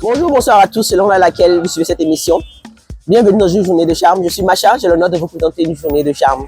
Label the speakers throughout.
Speaker 1: Bonjour, bonsoir à tous, selon laquelle vous suivez cette émission. Bienvenue dans une journée de charme. Je suis Macha, j'ai l'honneur de vous présenter une journée de charme.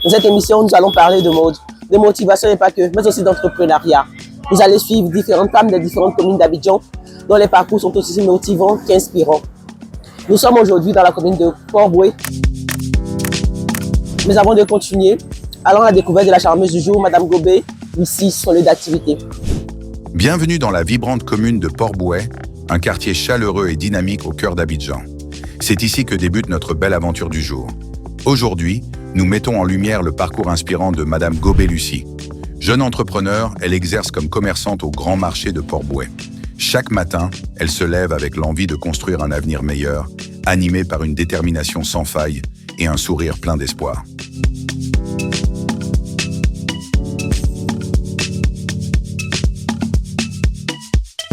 Speaker 1: Dans cette émission, nous allons parler de mode, de motivation et pas que, mais aussi d'entrepreneuriat. Vous allez suivre différentes femmes des différentes communes d'Abidjan, dont les parcours sont aussi motivants qu'inspirants. Nous sommes aujourd'hui dans la commune de Port-Boué. Mais avant de continuer, allons à la découverte de la charmeuse du jour, Madame Gobé, ici, son lieu d'activité.
Speaker 2: Bienvenue dans la vibrante commune de Port-Boué, un quartier chaleureux et dynamique au cœur d'Abidjan. C'est ici que débute notre belle aventure du jour. Aujourd'hui, nous mettons en lumière le parcours inspirant de Madame Gobé Lucie. Jeune entrepreneur, elle exerce comme commerçante au grand marché de Port-Boué. Chaque matin, elle se lève avec l'envie de construire un avenir meilleur, animée par une détermination sans faille et un sourire plein d'espoir.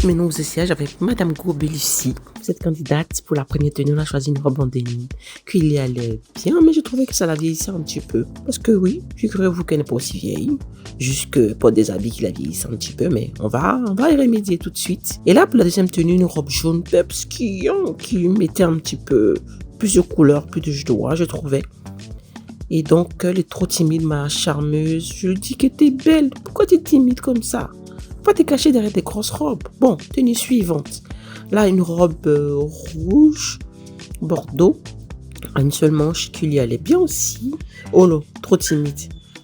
Speaker 3: Maintenant, vous siège avec Madame Gobé Lucie. Cette candidate, pour la première tenue, on a choisi une robe en denim qui lui allait bien, mais je trouvais que ça la vieillissait un petit peu. Parce que oui, figurez-vous qu'elle n'est pas aussi vieille. Juste que pas des habits qui la vieillissent un petit peu, mais on va y remédier tout de suite. Et là, pour la deuxième tenue, une robe jaune peps qui lui mettait un petit peu plusieurs couleurs, plus de joie, je trouvais. Et donc, elle est trop timide, ma charmeuse. Je lui dis que t'es belle. Pourquoi t'es timide comme ça? Pourquoi t'es cachée derrière des grosses robes? Bon, tenue suivante. Là, une robe rouge, bordeaux, à une seule manche qui lui allait bien aussi. Oh non, trop timide.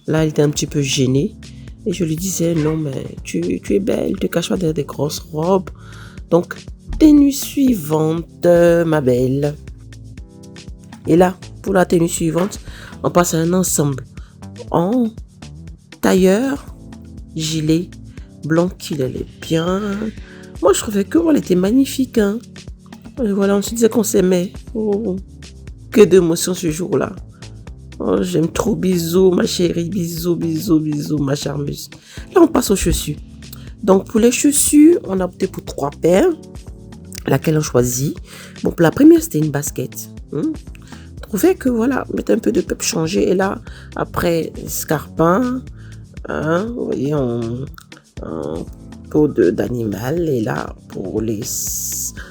Speaker 3: Là, elle était un petit peu gênée. Et je lui disais, non, mais tu es belle, te cache pas derrière des grosses robes. Donc, tenue suivante, ma belle. Et là, pour la tenue suivante, on passe à un ensemble en tailleur, gilet, blanc qu'il allait bien. Moi, je trouvais qu'elle était magnifique. Hein. Et voilà, on se disait qu'on s'aimait. Oh, que d'émotions ce jour-là. Oh, j'aime trop. Bisous, ma chérie. Bisous, bisous, bisous, ma charmeuse. Là, on passe aux chaussures. Donc, pour les chaussures, on a opté pour 3 paires. Laquelle on choisit. Bon, pour la première, c'était une basket. Je trouvais que, voilà, mettre un peu de pep changer. Et là, après, scarpin. Vous voyez, un peau d'animal, et là pour les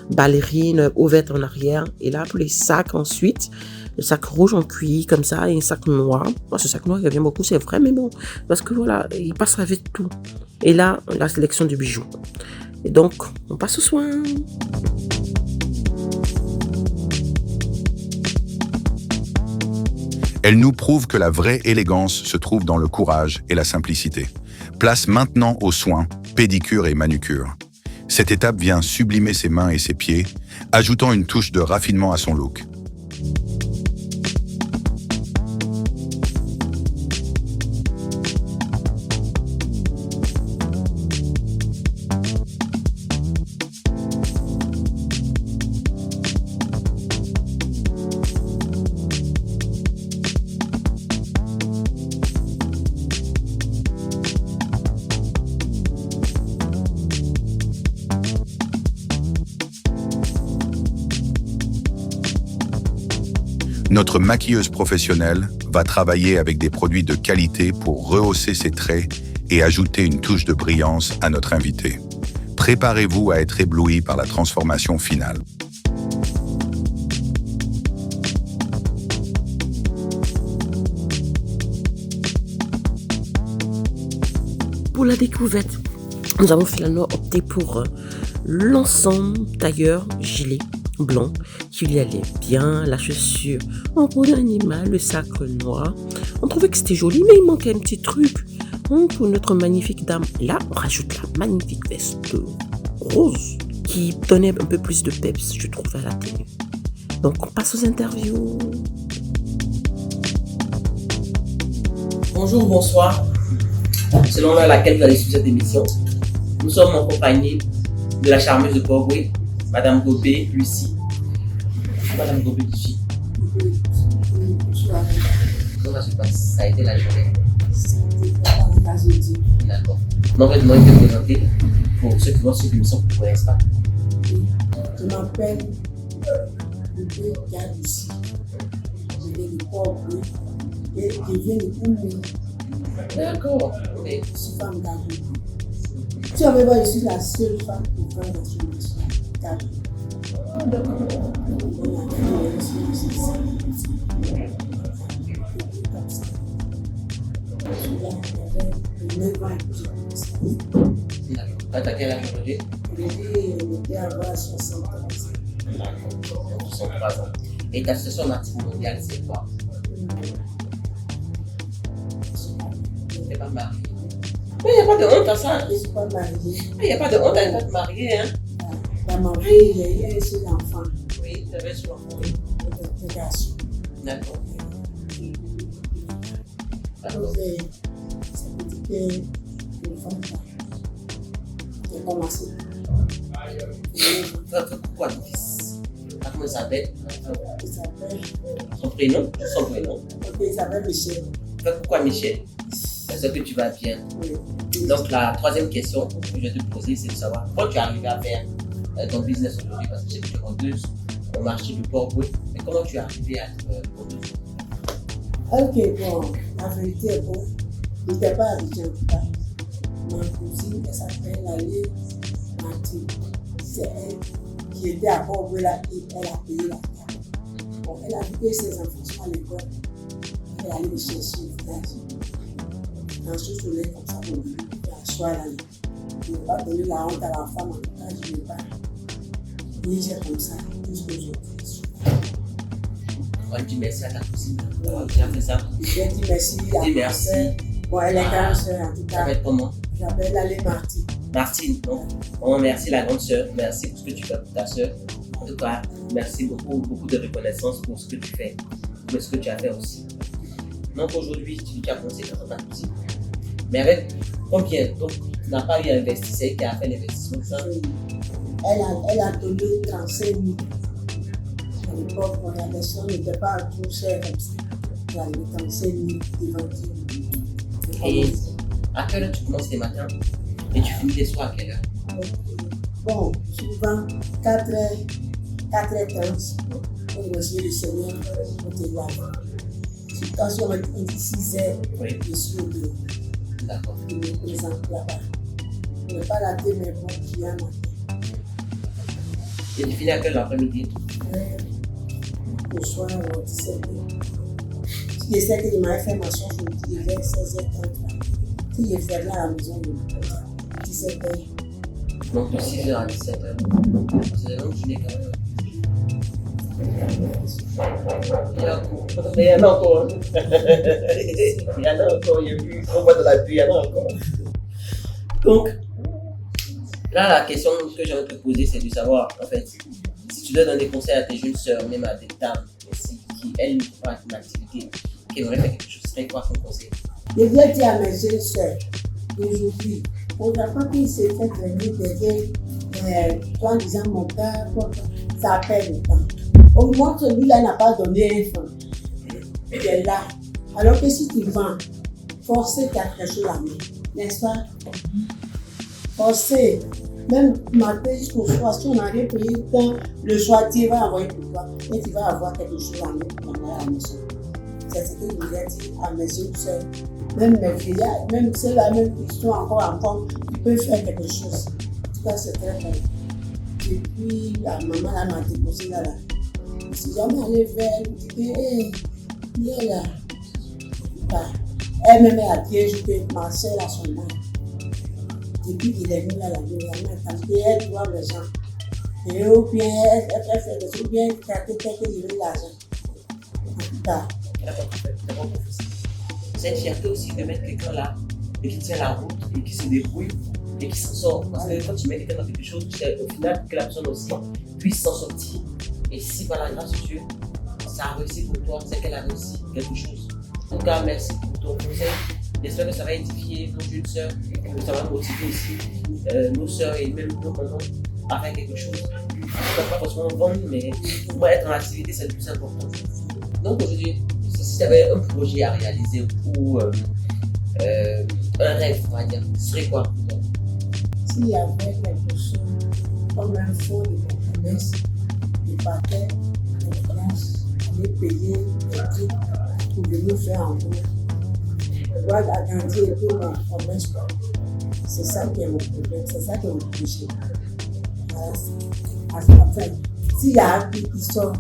Speaker 3: ballerines ouvertes en arrière, et là pour les sacs ensuite, le sac rouge en cuir comme ça et un sac noir. Moi, ce sac noir il revient beaucoup, c'est vrai, mais bon, parce que voilà, il passe avec tout. Et là la sélection du bijou. Et donc on passe aux soins.
Speaker 2: Elle nous prouve que la vraie élégance se trouve dans le courage et la simplicité. Place maintenant aux soins, pédicure et manucure. Cette étape vient sublimer ses mains et ses pieds, ajoutant une touche de raffinement à son look. Notre maquilleuse professionnelle va travailler avec des produits de qualité pour rehausser ses traits et ajouter une touche de brillance à notre invitée. Préparez-vous à être ébloui par la transformation finale.
Speaker 3: Pour la découverte, nous avons finalement opté pour l'ensemble tailleur gilet blanc qui lui allait bien, la chaussure en peau d'animal, le sac noir. On trouvait que c'était joli, mais il manquait un petit truc pour notre magnifique dame. Là, on rajoute la magnifique veste rose qui donnait un peu plus de peps, je trouve, à la tenue. Donc, on passe aux interviews.
Speaker 1: Bonjour, bonsoir. Selon laquelle vous allez suivre cette émission, nous sommes en compagnie de la charmeuse de Port-Boué, Madame Gobé Lucie. Madame Gobé Lucie. Comment ça se passe? Ça a été la journée? D'accord. Donc, votre nom est présenté pour ceux qui vont suivre l'émission pour ne connaissent pas.
Speaker 4: Je m'appelle Gobé Lucie. Je viens de Port-Boué et je viens de Koumé.
Speaker 1: D'accord.
Speaker 4: Je suis femme d'Agro. Tu vas voir, je suis la seule femme qui va dans ce métier. On a gagné aussi ça. Celui-là, il avait 9 ans et plus.
Speaker 1: D'accord. T'as quel âge aujourd'hui?
Speaker 4: Il était avoir 60 ans.
Speaker 1: 63 ans. Et ta situation matrimoniale, c'est quoi? T'es pas marié. Mais il n'y a pas de honte à ça.
Speaker 4: Je ne suis pas mariée.
Speaker 1: Il n'y a pas de honte à ne pas te marier. Hein?
Speaker 4: La mariée, j'ai eu un seul enfant.
Speaker 1: Oui, tu avais sur l'enfant.
Speaker 4: De garçon.
Speaker 1: D'accord.
Speaker 4: Donc, c'était une femme. J'ai commencé.
Speaker 1: Pourquoi le fils? Comment il s'appelle?
Speaker 4: Il s'appelle.
Speaker 1: Son prénom? Son prénom.
Speaker 4: Il s'appelle Michel.
Speaker 1: Pourquoi Michel? Est-ce que tu vas bien?
Speaker 4: Oui.
Speaker 1: Donc la troisième question que je vais te poser, c'est de savoir comment tu es arrivé à faire ton business aujourd'hui, parce que je sais que tu es vendeuse au marché du Port-Bouet, mais comment tu es arrivé à être vendeuse?
Speaker 4: Ok, bon, la vérité est bon. Il n'était pas habitué en tout cas. Ma cousine, elle s'appelle Allée Martine. C'est elle qui était à Port-Bouet là, et elle a payé la carte. Bon, elle a vu que ses enfants sont à l'école. Elle allait les chercher au village. Dans ce soleil comme ça, pour lui, la soie là. Je ne vais pas donner la honte à la femme, en tout cas, je ne vais pas. Et j'ai comme ça, tout ce que j'ai fait.
Speaker 1: On dit merci à ta cousine d'avoir bien fait ça.
Speaker 4: J'ai dit merci à
Speaker 1: Dis
Speaker 4: ma
Speaker 1: merci.
Speaker 4: soeur. Bon, elle est grande soeur en tout
Speaker 1: Ça
Speaker 4: cas.
Speaker 1: va être comment?
Speaker 4: J'appelle Allée Martine.
Speaker 1: Martine, donc, vraiment merci la grande sœur, merci pour ce que tu fais pour ta sœur. En tout cas, merci beaucoup de reconnaissance pour ce que tu fais, pour ce que tu as fait aussi. Donc aujourd'hui, tu as commencé quand ta cousine. Mais avec combien? Donc, tu n'as pas eu un investisseur qui a fait l'investissement, ça?
Speaker 4: Elle a donné 35 000. À l'époque, la maison n'était pas trop chère comme ça. Elle a donné 35 000 devant Dieu.
Speaker 1: Et à quelle heure tu commences les matins et tu finis les soirs à quelle heure?
Speaker 4: Bon, souvent 4h30, on reçoit le Seigneur pour te voir. Quand on dit 6h,
Speaker 1: Oui.
Speaker 4: je suis au bureau.
Speaker 1: D'accord.
Speaker 4: Je me présente là-bas. Je ne vais pas rater mes bons clients.
Speaker 1: Et tu finis à quelle heure l'après-midi?
Speaker 4: Le soir, 17h. Si je sais que je m'avais fait ma chance, je me dis vers 16h30. Si je fais là à la maison, 17h.
Speaker 1: Donc de 6h à 17h. C'est une longue journée quand même. Il y en a encore. Il y en a encore, il y a plus. On voit de la pluie, il y en a encore. Donc, là, la question que j'aimerais te poser, c'est de savoir, en fait, si tu dois donner des conseils à tes jeunes sœurs, même à des dames, qui, elles, ne font pas une activité, qui aimeraient faire quelque chose, ce serait quoi ton conseil?
Speaker 4: Je viens dire à mes jeunes sœurs d'aujourd'hui, on n'a pas pu se faire venir derrière, toi disant mon père, ça perd le temps. Au moins, celui-là n'a pas donné un franc. Il est là. Alors que si tu vends, forcez quelque chose à main, n'est-ce pas? Forcez. Même matin jusqu'au soir, si on n'a rien payé temps, le soir, tu vas envoyer pour toi et tu vas avoir quelque chose à main pour à la maison. C'est ce que je voulais dire à mes jeunes sœurs. Même mes vieillards, même ceux-là même qui sont encore enfants, ils peuvent faire quelque chose. En tout cas, c'est très bien. Et puis, la maman là m'a déposé là. Si jamais elle est vers elle, je dis, hé, viens là. Bah, elle-même est à pied, je peux ma soeur à son âme. Depuis qu'il est venu là, la main, parce qu'elle doit l'argent. Et ou bien, elle fait des trucs bien, quelqu'un qui veut l'argent. En tout cas.
Speaker 1: C'est une fierté aussi de mettre quelqu'un là et qui tient la route et qui se débrouille et qui s'en sort. Parce que quand tu mets quelqu'un dans quelque chose, c'est au final que la personne aussi puisse s'en sortir. Et si par la grâce de Dieu, ça a réussi pour toi, c'est qu'elle a réussi quelque chose. En tout cas, merci pour ton conseil. J'espère que ça va édifier nos jeunes sœurs, que ça va motiver aussi nos sœurs et même nos mamans à faire quelque chose. En tout cas, pas forcément vendre, mais pour être en activité, c'est le plus important. Donc aujourd'hui, si tu avais un projet à réaliser ou un rêve, on va dire, ce serait quoi pour toi?
Speaker 4: S'il y avait quelque chose comme un fonds de commerce, je partais en France, aller payer des trucs pour venir faire en gros. Je dois agrandir un peu mon commerce. C'est ça qui est mon problème, c'est ça qui est mon projet. Voilà. Enfin, S'il y a un prix qui sort,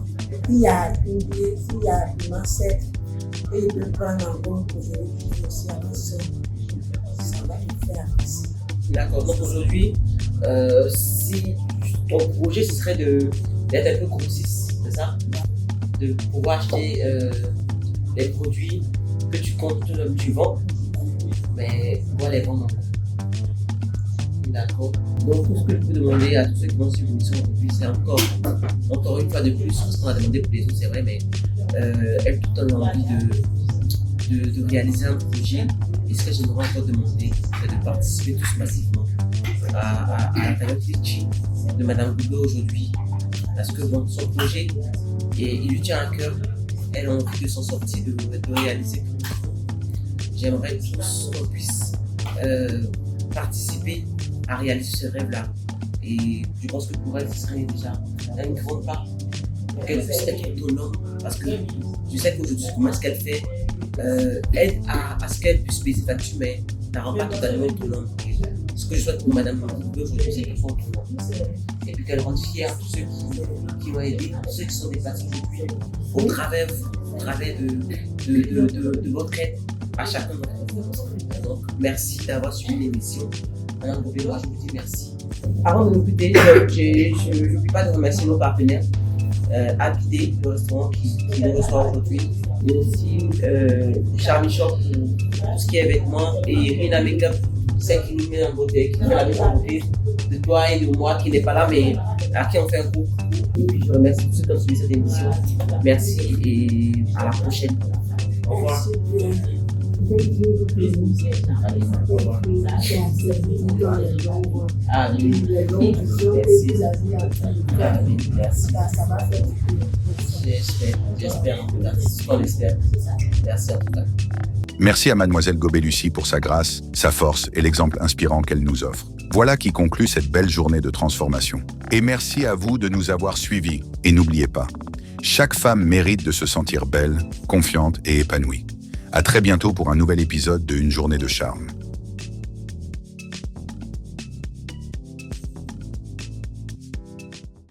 Speaker 4: s'il y a une biais, s'il y a une ancêtre, et de prendre en compte que je vais aussi à ma soeur, ça va me faire apprécier.
Speaker 5: D'accord. Donc aujourd'hui, si ton projet ce serait d'être un peu grossiste, c'est ça? De pouvoir acheter les produits que tu comptes, tu vends, mais pouvoir les vendre encore. D'accord. Donc tout ce que je peux demander à tous ceux qui vont suivre l'émission aujourd'hui, c'est encore une fois de plus, ce qu'on a demandé pour les autres, c'est vrai, mais elle tout le temps envie de réaliser un projet. Et ce que j'aimerais encore demander, c'est de participer tous massivement à la période litchi de Madame Goubé aujourd'hui. Parce que bon, son projet, il lui tient à cœur. Elle a envie de s'en sortir, de réaliser. J'aimerais tous qu'on puisse participer à réaliser ce rêve-là. Et je pense que pour elle, ce serait déjà une grande part pour qu'elle puisse être autonome. Parce que je sais qu'aujourd'hui, comment ce qu'elle fait aide à ce qu'elle puisse payer ses factures, mais ne la rend pas totalement autonome. Ce que je souhaite pour Madame Goubé aujourd'hui, c'est qu'elle soit autonome. Et puis qu'elle rende fière tous ceux qui l'ont aidé, tous ceux qui sont déplacés aujourd'hui, au travers de votre aide à chacun d'entre vous. Donc, merci d'avoir suivi l'émission. Madame Goubé, moi je vous dis merci. Avant de nous quitter, je n'oublie pas de remercier nos partenaires, Habité, le restaurant qui nous reçoit aujourd'hui, et aussi Charmy Shop pour tout ce qui est vêtements, et Rina Makeup, celle qui nous met en beauté, qui fait la mise en beauté de toi et de moi qui n'est pas là, mais à qui on fait un coup. Et puis je remercie tous ceux qui ont suivi cette émission. Merci et à la prochaine. Au revoir. Amen. Merci. Amen. Merci. J'espère en tout cas. C'est ce qu'on espère. Merci en tout cas.
Speaker 2: Merci à Mademoiselle Goubé-Lucie pour sa grâce, sa force et l'exemple inspirant qu'elle nous offre. Voilà qui conclut cette belle journée de transformation. Et merci à vous de nous avoir suivis. Et n'oubliez pas, chaque femme mérite de se sentir belle, confiante et épanouie. À très bientôt pour un nouvel épisode de Une journée de charme.